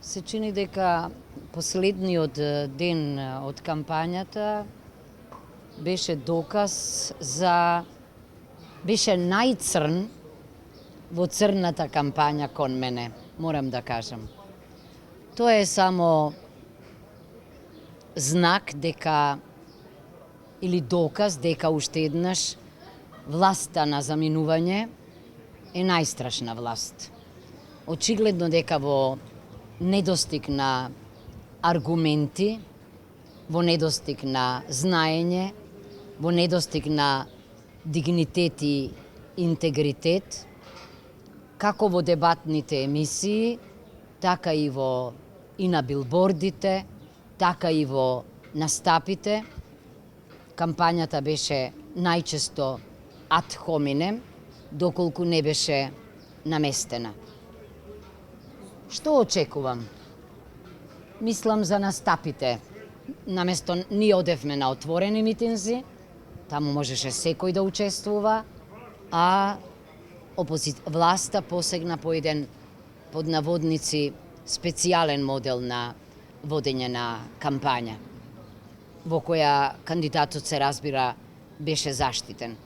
се чини дека последниот ден од кампањата беше доказ за... беше најцрн во црната кампања кон мене, морам да кажам. Тоа е само знак дека, или доказ дека уште еднаш власта на заминување е најстрашна власт. Очигледно дека во недостиг на аргументи, во недостиг на знаење, во недостиг на дигнитет и интегритет, како во дебатните емисии, така и на билбордите, така и во настапите. Кампањата беше најчесто ад хоминем, доколку не беше наместена. Што очекувам? Мислам за настапите. Наместо ние одевме на отворени митинзи, таму можеше секој да учествува, а власта посегна по еден, под наводници, специјален модел на водење на кампања, во која кандидатот, се разбира, беше заштитен.